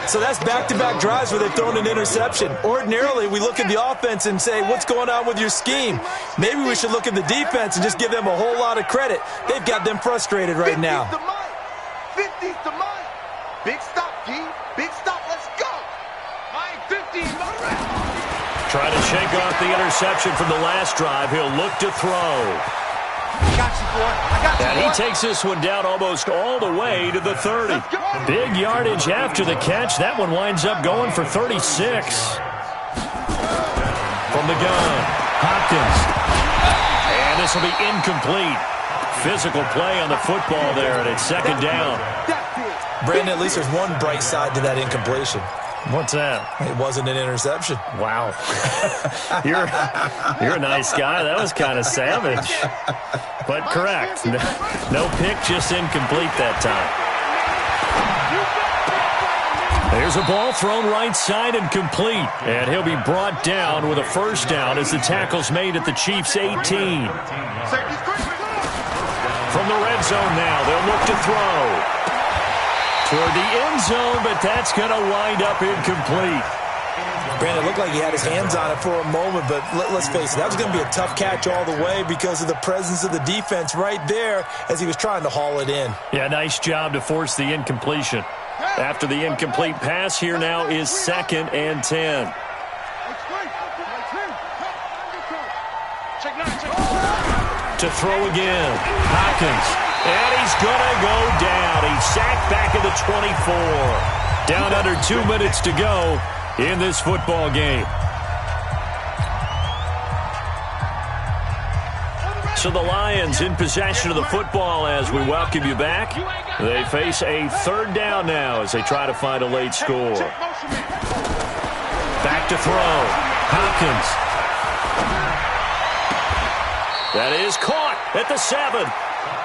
S2: So that's back-to-back drives where they've thrown an interception. Ordinarily, we look at the offense and say, what's going on with your scheme? Maybe we should look at the defense and just give them a whole lot of credit. They've got them frustrated right now.
S3: 50's to Mike. Big stop, D. Big stop. Let's go. Mike, 50.
S1: Trying to shake off the interception from the last drive. He'll look to throw.
S3: I got you, boy.
S1: And he takes this one down almost all the way to the 30. Big yardage after the catch. That one winds up going for 36. From the gun, Hopkins. And this will be incomplete. Physical play on the football there, and it's second down.
S2: Brandon, at least there's one bright side to that incompletion.
S1: What's that?
S2: It wasn't an interception.
S1: Wow. You're a nice guy. That was kind of savage. But correct. No pick, just incomplete that time. There's a ball thrown right side and complete. And he'll be brought down with a first down as the tackle's made at the Chiefs' 18. From the red zone now, they'll look to throw. Toward the end zone, but that's going to wind up incomplete.
S2: Brandon, it looked like he had his hands on it for a moment, but let's face it, that was going to be a tough catch all the way because of the presence of the defense right there as he was trying to haul it in.
S1: Yeah, nice job to force the incompletion. After the incomplete pass, here now is 2nd and 10. To throw again, Hopkins. And he's going to go down. He's sacked back at the 24. Down under 2 minutes to go in this football game. So the Lions in possession of the football as we welcome you back. They face a 3rd down now as they try to find a late score. Back to throw. Hopkins. That is caught at the 7.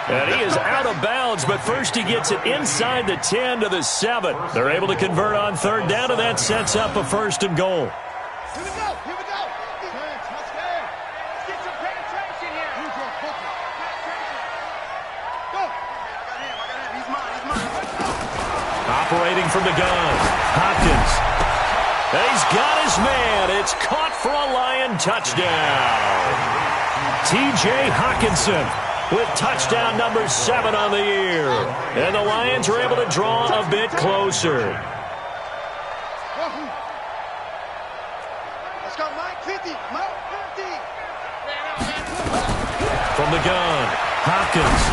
S1: And he is out of bounds, but first he gets it inside the 10 to the 7. They're able to convert on third down, and that sets up a 1st and goal.
S3: Here we go. Here we go. Touchdown. Let's get some penetration here. Go. I got him. He's mine.
S1: Operating from the gun, Hopkins. And he's got his man. It's caught for a Lion touchdown. T.J. Hockenson with touchdown number 7 on the year. And the Lions are able to draw a bit closer.
S3: Let's go, Mike 50. Mike 50.
S1: From the gun, Hopkins.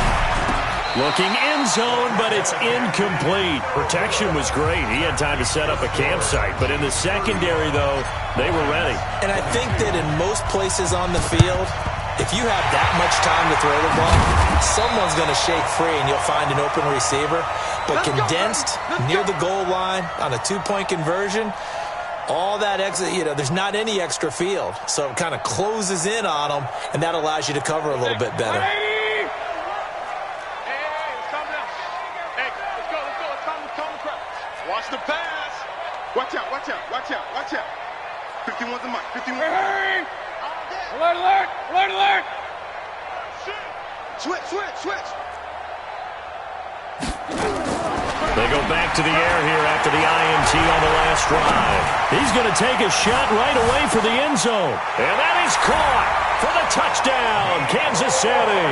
S1: Looking end zone, but it's incomplete. Protection was great. He had time to set up a campsite. But in the secondary, though, they were ready.
S2: And I think that in most places on the field, if you have that much time to throw the ball, someone's going to shake free and you'll find an open receiver. But condensed near the goal line on a 2-point conversion, all that extra, there's not any extra field. So it kind of closes in on them, and that allows you to cover a little bit better.
S3: Watch the pass. Watch out. 51's the mic. 51. Alert. Switch.
S1: They go back to the air here after the INT on the last drive. He's going to take a shot right away for the end zone. And that is caught for the touchdown, Kansas City.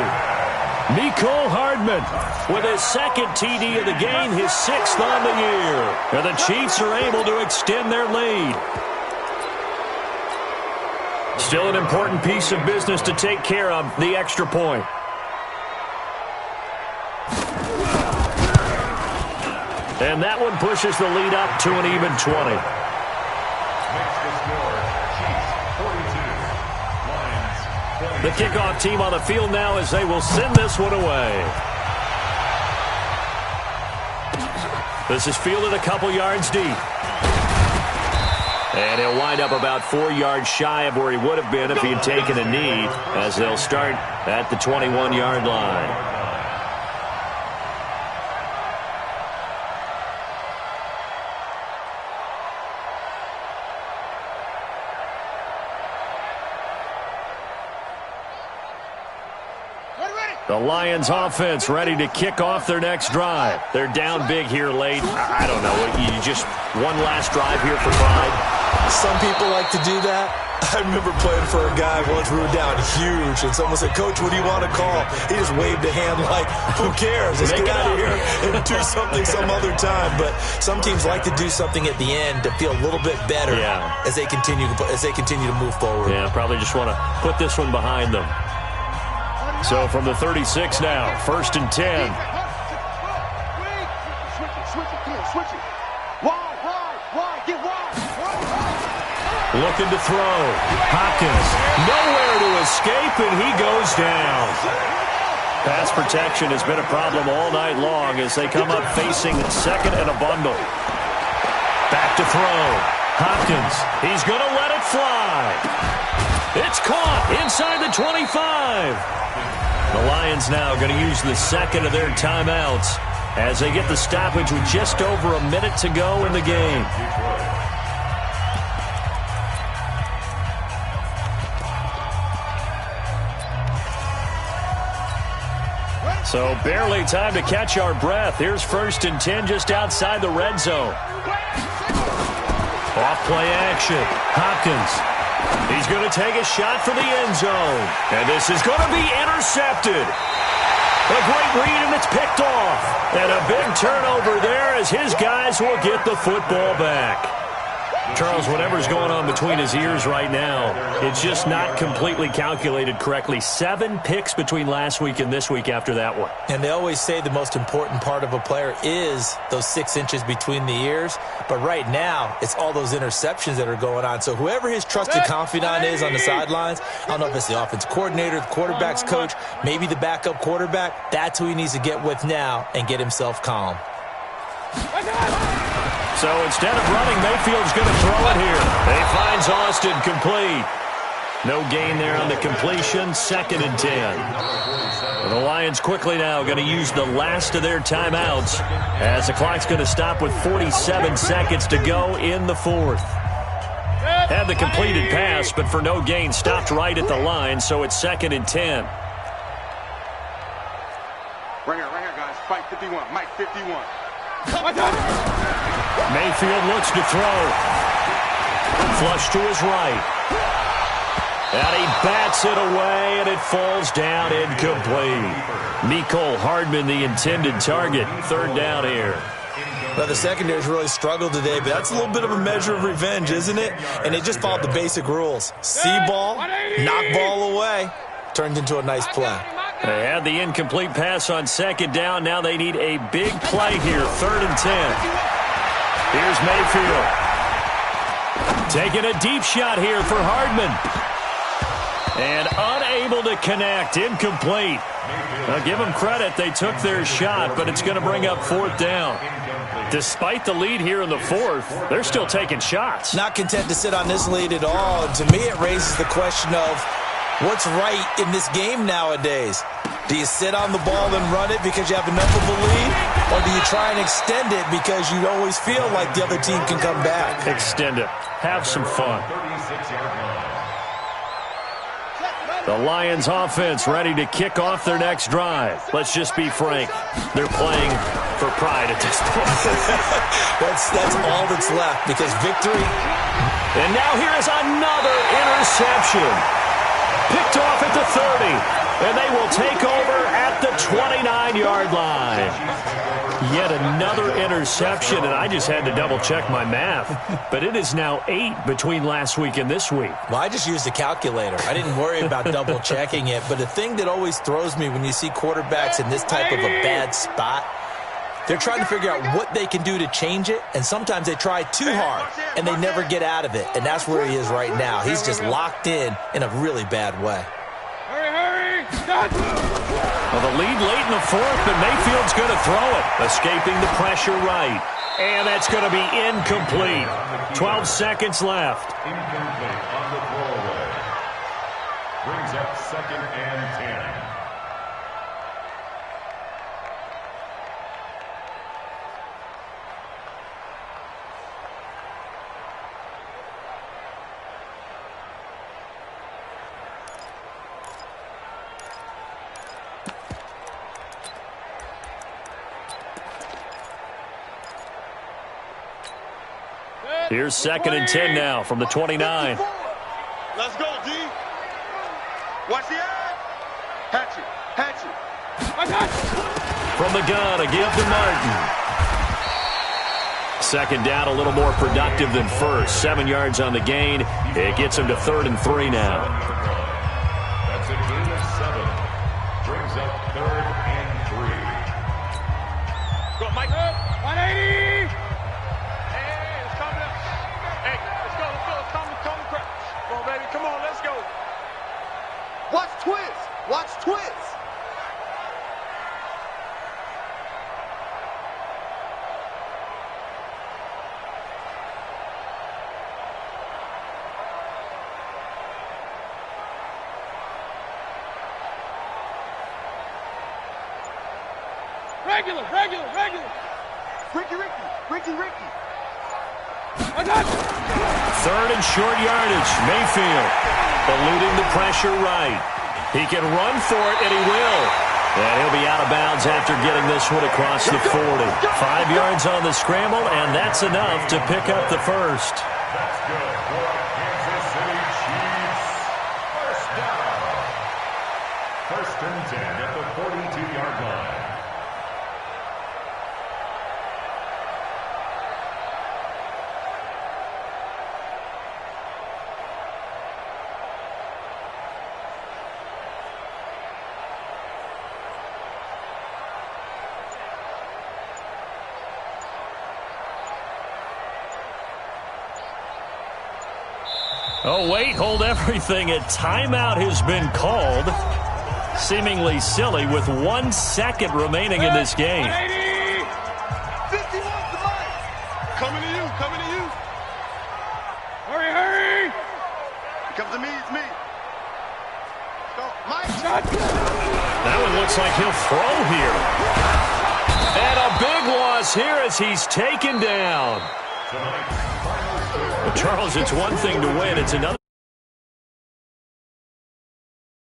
S1: Mecole Hardman with his 2nd TD of the game, his 6th on the year. And the Chiefs are able to extend their lead. Still an important piece of business to take care of, the extra point. And that one pushes the lead up to an even 20. The kickoff team on the field now as they will send this one away. This is fielded a couple yards deep. And he'll wind up about 4 yards shy of where he would have been if he had taken a knee, as they'll start at the 21-yard line. The Lions offense ready to kick off their next drive. They're down big here late. I don't know. You just one last drive here for pride.
S2: Some people like to do that. I remember playing for a guy once. We were down huge, and someone said, "Coach, what do you want to call?" He just waved a hand like, "Who cares? Let's get out of here and do something some other time." But some teams like to do something at the end to feel a little bit better as they continue to move forward.
S1: Yeah, probably just want to put this one behind them. So from the 36 now, 1st and 10.
S3: Switch it. Wide. Get wide.
S1: Looking to throw. Hopkins, nowhere to escape, and he goes down. Pass protection has been a problem all night long as they come up facing 2nd and a bundle. Back to throw. Hopkins, he's going to let it fly. It's caught inside the 25. The Lions now going to use the 2nd of their timeouts as they get the stoppage with just over a minute to go in the game. So barely time to catch our breath. Here's 1st and 10 just outside the red zone. Off play action. Hopkins. He's going to take a shot for the end zone. And this is going to be intercepted. A great read, and it's picked off. And a big turnover there as his guys will get the football back. Charles, whatever's going on between his ears right now, it's just not completely calculated correctly. 7 picks between last week and this week after that one.
S2: And they always say the most important part of a player is those 6 inches between the ears. But right now, it's all those interceptions that are going on. So whoever his trusted confidant is on the sidelines, I don't know if it's the offense coordinator, the quarterback's coach, maybe the backup quarterback, that's who he needs to get with now and get himself calm.
S1: So instead of running, Mayfield's going to throw it here. He finds Austin complete. No gain there on the completion. 2nd and 10. And the Lions quickly now going to use the last of their timeouts as the clock's going to stop with 47 seconds to go in the 4th. Had the completed pass, but for no gain, stopped right at the line, so it's 2nd and 10.
S3: Right here, guys. Fight 51. Mike 51.
S1: Mayfield looks to throw. Flush to his right. And he bats it away, and it falls down incomplete. Mecole Hardman, the intended target. 3rd down here.
S2: Well, the secondary's really struggled today, but that's a little bit of a measure of revenge, isn't it? And they just followed the basic rules. See ball, knock ball away. Turned into a nice play.
S1: They had the incomplete pass on 2nd down. Now they need a big play here. 3rd and 10. Here's Mayfield. Taking a deep shot here for Hardman. And unable to connect. Incomplete. I'll give them credit. They took their shot, but it's going to bring up 4th down. Despite the lead here in the 4th, they're still taking shots.
S2: Not content to sit on this lead at all. And to me, it raises the question of what's right in this game nowadays. Do you sit on the ball and run it because you have enough of a lead? Or do you try and extend it because you always feel like the other team can come back?
S1: Extend it. Have some fun. The Lions offense ready to kick off their next drive. Let's just be frank. They're playing for pride at this point.
S2: That's all that's left because victory.
S1: And now here is another interception. Picked off at the 30. And they will take over at the 29-yard line. Yet another interception, and I just had to double-check my math. But it is now 8 between last week and this week.
S2: Well, I just used a calculator. I didn't worry about double-checking it. But the thing that always throws me when you see quarterbacks in this type of a bad spot, they're trying to figure out what they can do to change it, and sometimes they try too hard, and they never get out of it. And that's where he is right now. He's just locked in a really bad way.
S1: Well, the lead late in the 4th, but Mayfield's going to throw it. Escaping the pressure right. And that's going to be incomplete. 12 seconds left.
S4: Incomplete on the throwaway. Brings up 2nd and 10.
S1: Here's 2nd and 10 now from the 29.
S3: Let's go, D. Watch the eye. Hatchet.
S1: From the gun, a give to Martin. 2nd down, a little more productive than 1st. 7 yards on the gain. It gets him to 3rd and 3 now.
S4: That's a gain of 7. Brings up 3rd and 3.
S3: Go, Mike. 180. Come on, baby. Come on, let's go. Watch twist. Regular. Ricky.
S1: I got it. 3rd and short yardage. Mayfield eluding the pressure right. He can run for it, and he will. And he'll be out of bounds after getting this one across the 40. 5 yards on the scramble, and that's enough to pick up the first.
S4: That's good for Kansas City Chiefs. First down. 1st and 10 at the 42-yard line.
S1: Oh, wait, hold everything. A timeout has been called. Seemingly silly with 1 second remaining in this game.
S3: 51 to Mike. Coming to you. Hurry. He comes to me, it's me.
S1: That one looks like he'll throw here. And a big loss here as he's taken down. Well, Charles, it's one thing to win. It's another.